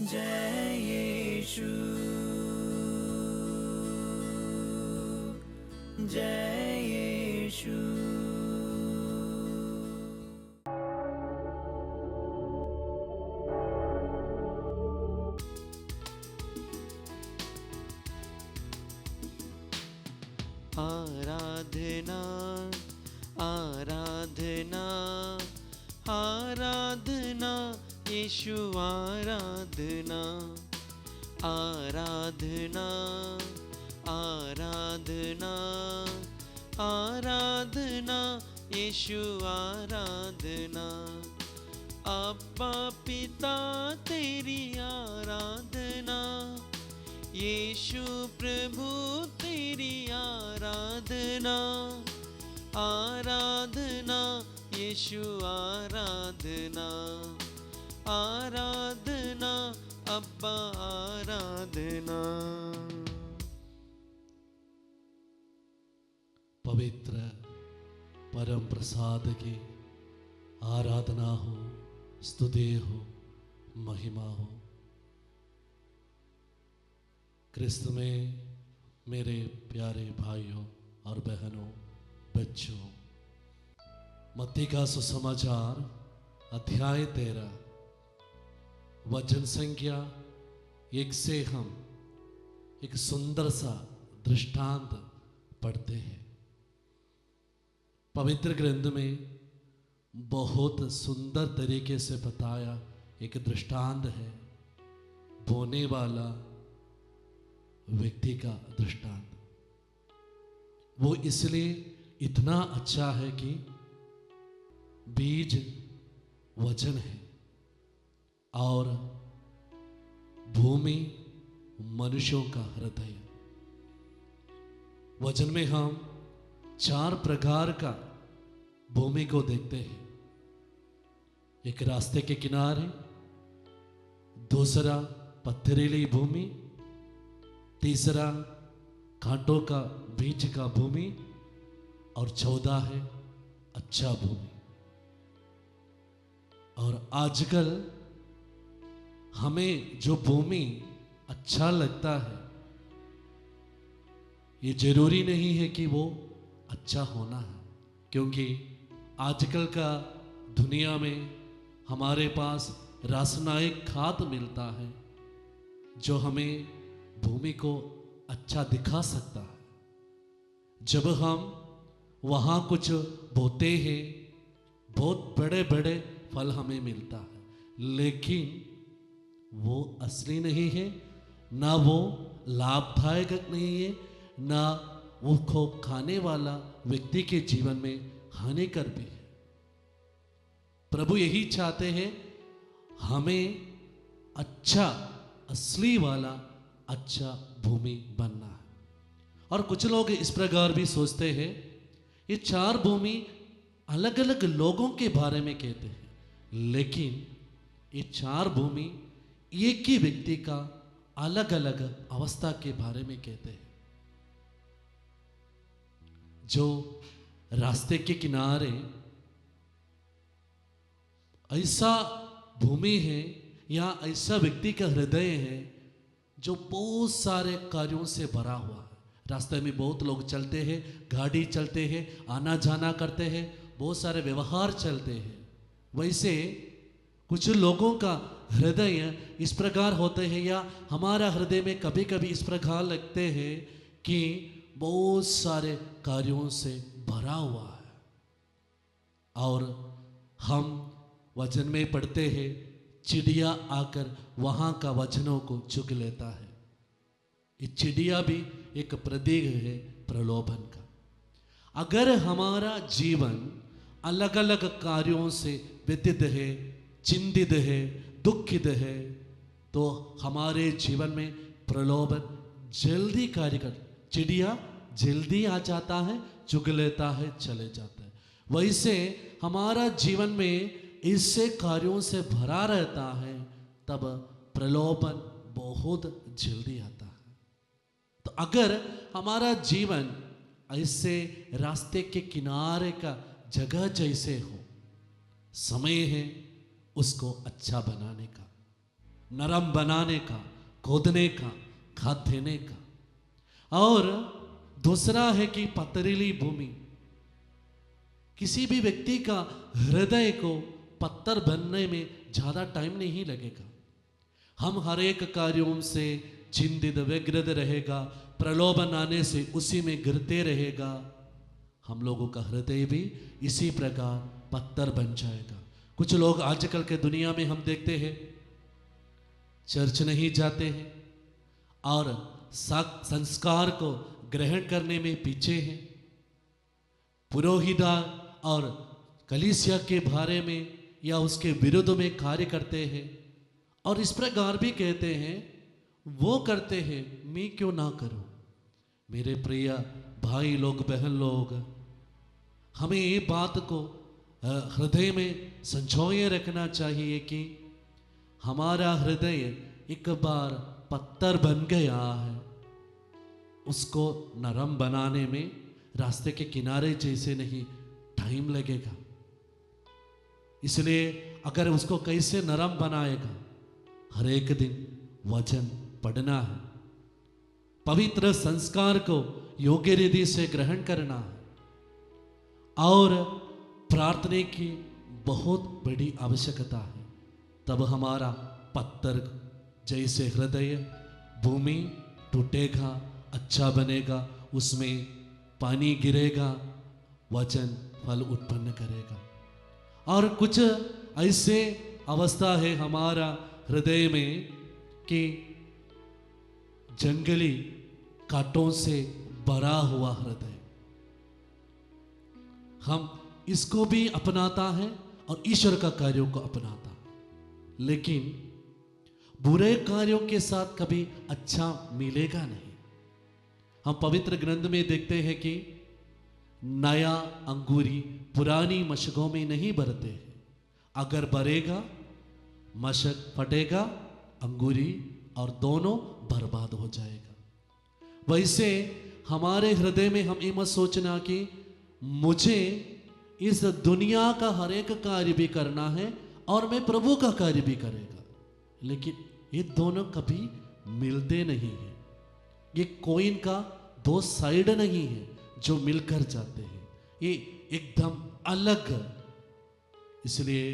जय यीशु, जय यीशु। आराधना आराधना आराधना यीशु आराधना आराधना आराधना आराधना यीशु आराधना। अब्बा पिता तेरी आराधना, यीशु प्रभु तेरी आराधना आराधना यीशु आराधना आराधना अब्बा आराधना। पवित्र परम प्रसाद की आराधना हो, स्तुति हो, महिमा हो। क्रिस्त में मेरे प्यारे भाइयों और बहनों, बच्चों, मत्ती का सुसमाचार अध्याय 13 वचन संख्या 1 से हम एक सुंदर सा दृष्टांत पढ़ते हैं। पवित्र ग्रंथ में बहुत सुंदर तरीके से बताया एक दृष्टांत है, बोने वाला व्यक्ति का दृष्टांत। वो इसलिए इतना अच्छा है कि बीज वचन है और भूमि मनुष्यों का हृदय। वचन में हम 4 प्रकार का भूमि को देखते हैं। एक रास्ते के किनारे, दूसरा पथरीली भूमि, तीसरा कांटों का बीच का भूमि और 14 है अच्छा भूमि। और आजकल हमें जो भूमि अच्छा लगता है, ये जरूरी नहीं है कि वो अच्छा होना है, क्योंकि आजकल का दुनिया में हमारे पास रासायनिक खाद मिलता है जो हमें भूमि को अच्छा दिखा सकता है। जब हम वहाँ कुछ बोते हैं, बहुत बड़े बड़े फल हमें मिलता है, लेकिन वो असली नहीं है, ना वो लाभदायक नहीं है, ना वो को खाने वाला व्यक्ति के जीवन में हानिकर भी है। प्रभु यही चाहते हैं हमें अच्छा असली वाला अच्छा भूमि बनना है। और कुछ लोग इस प्रकार भी सोचते हैं, ये 4 भूमि अलग अलग लोगों के बारे में कहते हैं, लेकिन ये 4 भूमि एक ही व्यक्ति का अलग अलग अवस्था के बारे में कहते हैं। जो रास्ते के किनारे ऐसा भूमि है या ऐसा व्यक्ति का हृदय है जो बहुत सारे कार्यों से भरा हुआ है। रास्ते में बहुत लोग चलते हैं, गाड़ी चलते हैं, आना जाना करते हैं, बहुत सारे व्यवहार चलते हैं। वैसे कुछ लोगों का हृदय इस प्रकार होते हैं, या हमारा हृदय में कभी कभी इस प्रकार लगते हैं कि बहुत सारे कार्यों से भरा हुआ है। और हम वचन में पढ़ते हैं, चिड़िया आकर वहाँ का वचनों को चुग लेता है। ये चिड़िया भी एक प्रतीक है प्रलोभन का। अगर हमारा जीवन अलग अलग कार्यों से व्यतीत है, चिंतित है, दुखित है, तो हमारे जीवन में प्रलोभन जल्दी कार्य कर, चिड़िया जल्दी आ जाता है, चुग लेता है, चले जाता है। वैसे हमारा जीवन में इससे कार्यों से भरा रहता है, तब प्रलोभन बहुत जल्दी आता है। तो अगर हमारा जीवन ऐसे रास्ते के किनारे का जगह जैसे हो, समय है उसको अच्छा बनाने का। नरम बनाने का, खोदने का, खाद देने का। और दूसरा है कि पथरीली भूमि। किसी भी व्यक्ति का हृदय को पत्थर बनने में ज़्यादा टाइम नहीं लगेगा। हम हर एक कार्यों से चिंतित व्यग्रत रहेगा, प्रलोभन आने से उसी में गिरते रहेगा। हम लोगों का हृदय भी इसी प्रकार पत्थर बन जाएगा। कुछ लोग आजकल के दुनिया में हम देखते हैं चर्च नहीं जाते हैं और संस्कार को ग्रहण करने में पीछे हैं। पुरोहित और कलीसिया के बारे में या उसके विरुद्ध में कार्य करते हैं और इस प्रकार भी कहते हैं वो करते हैं, मैं क्यों ना करूं। मेरे प्रिय भाई लोग, बहन लोग, हमें ये बात को हृदय में संजोए रखना चाहिए कि हमारा हृदय एक बार पत्थर बन गया है, उसको नरम बनाने में रास्ते के किनारे जैसे नहीं टाइम लगेगा। इसलिए अगर उसको कैसे नरम बनाएगा, हर एक दिन वचन पढ़ना है, पवित्र संस्कार को योग्य रीति से ग्रहण करना है और प्रार्थना की बहुत बड़ी आवश्यकता है। तब हमारा पत्थर जैसे हृदय भूमि टूटेगा, अच्छा बनेगा, उसमें पानी गिरेगा, वचन फल उत्पन्न करेगा। और कुछ ऐसे अवस्था है हमारा हृदय में कि जंगली कांटों से भरा हुआ हृदय, हम इसको भी अपनाता है और ईश्वर का कार्यों को अपनाता है, लेकिन बुरे कार्यों के साथ कभी अच्छा मिलेगा नहीं। हम पवित्र ग्रंथ में देखते हैं कि नया अंगूरी पुरानी मशकों में नहीं भरते हैं, अगर भरेगा मशक फटेगा, अंगूरी और दोनों बर्बाद हो जाएगा। वैसे हमारे हृदय में हम ये मत सोचना कि मुझे इस दुनिया का हर एक कार्य भी करना है और मैं प्रभु का कार्य भी करेगा, लेकिन ये दोनों कभी मिलते नहीं हैं। ये कॉइन का दो साइड नहीं है जो मिलकर जाते हैं, ये एकदम अलग। इसलिए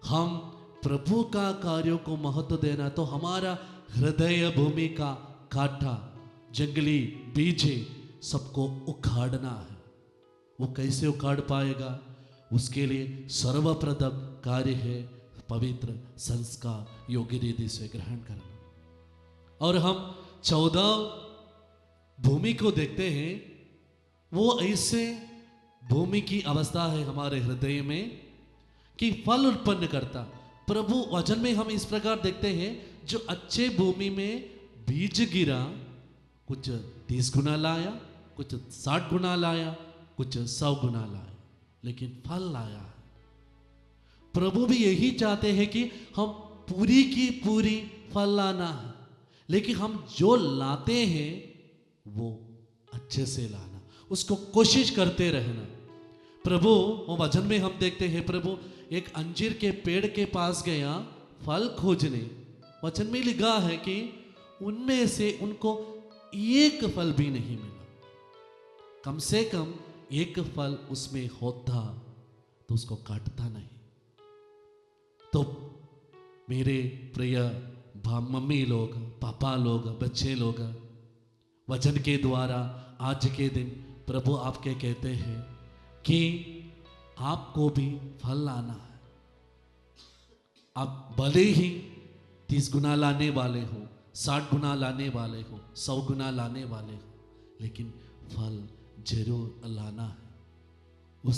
हम प्रभु का कार्यों को महत्व देना, तो हमारा हृदय भूमि का कांटा, जंगली बीजे सबको उखाड़ना है। वो कैसे उखाड़ पाएगा? उसके लिए सर्वप्रथम कार्य है पवित्र संस्कार योग्य रीति से ग्रहण करना। और हम 14 भूमि को देखते हैं, वो ऐसे भूमि की अवस्था है हमारे हृदय में कि फल उत्पन्न करता। प्रभु वचन में हम इस प्रकार देखते हैं, जो अच्छे भूमि में बीज गिरा, कुछ 30 गुना लाया, कुछ 60 गुना लाया, कुछ 100 गुना लाया, लेकिन फल लाया। प्रभु भी यही चाहते हैं कि हम पूरी की पूरी फल लाना है, लेकिन हम जो लाते हैं वो अच्छे से लाना, उसको कोशिश करते रहना। प्रभु वो वचन में हम देखते हैं, प्रभु एक अंजीर के पेड़ के पास गया फल खोजने। वचन में लिखा है कि उनमें से उनको एक फल भी नहीं मिला। कम से कम एक फल उसमें होता तो उसको काटता नहीं। तो मेरे प्रिय मम्मी लोग, पापा लोग, बच्चे लोग, वचन के द्वारा आज के दिन प्रभु आपके कहते हैं कि आपको भी फल लाना है। आप भले ही 30 गुना लाने वाले हो, 60 गुना लाने वाले हो, 100 गुना लाने वाले हो, लेकिन फल जरूर लाना है।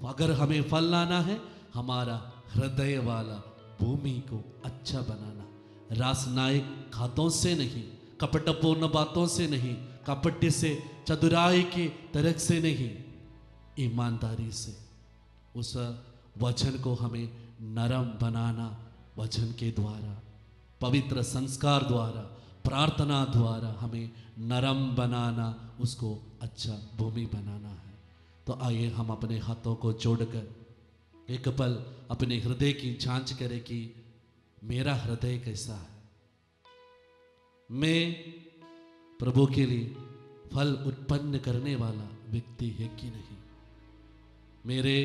अगर हमें फल लाना है, हमारा हृदय वाला भूमि को अच्छा बनाना, रासनायक खातों से नहीं, कपटपूर्ण बातों से नहीं, कपट से, चतुराई की तरक से नहीं, ईमानदारी से उस वचन को हमें नरम बनाना, वचन के द्वारा, पवित्र संस्कार द्वारा, प्रार्थना द्वारा हमें नरम बनाना, उसको अच्छा भूमि बनाना है। तो आइए हम अपने हाथों को जोड़कर एक पल अपने हृदय की जांच करें कि मेरा हृदय कैसा है, मैं प्रभु के लिए फल उत्पन्न करने वाला व्यक्ति है कि नहीं। मेरे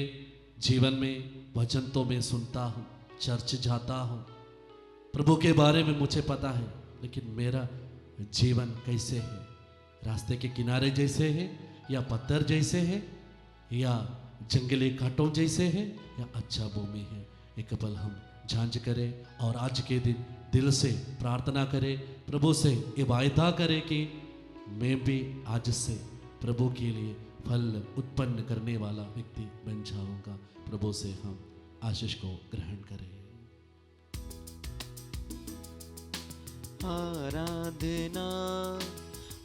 जीवन में वचन तो मैं सुनता हूँ, चर्च जाता हूँ, प्रभु के बारे में मुझे पता है, लेकिन मेरा जीवन कैसे है, रास्ते के किनारे जैसे है या पत्थर जैसे है या जंगली कांटों जैसे है या अच्छा भूमि है। एक पल हम जांच करें और आज के दिन दिल से प्रार्थना करें, प्रभु से ये वायदा करें कि मैं भी आज से प्रभु के लिए फल उत्पन्न करने वाला व्यक्ति बन जाऊंगा। प्रभु से हम आशीष को ग्रहण करें। आराधना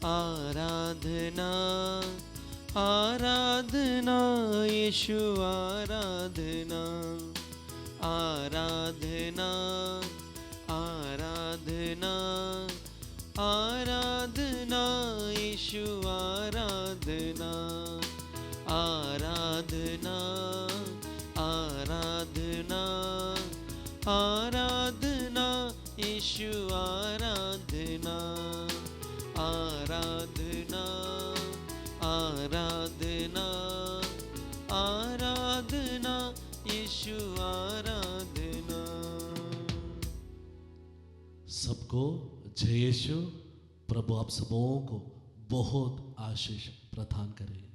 आराधना आराधना यीशु आराधना आराधना आराधना आराधना यीशु आराधना आराधना आराधना आराधना यीशु आराधना आराधना आराधना आराधना यीशु आराधना। सबको जय यीशु। प्रभु आप सबों को बहुत आशीष प्रदान करें।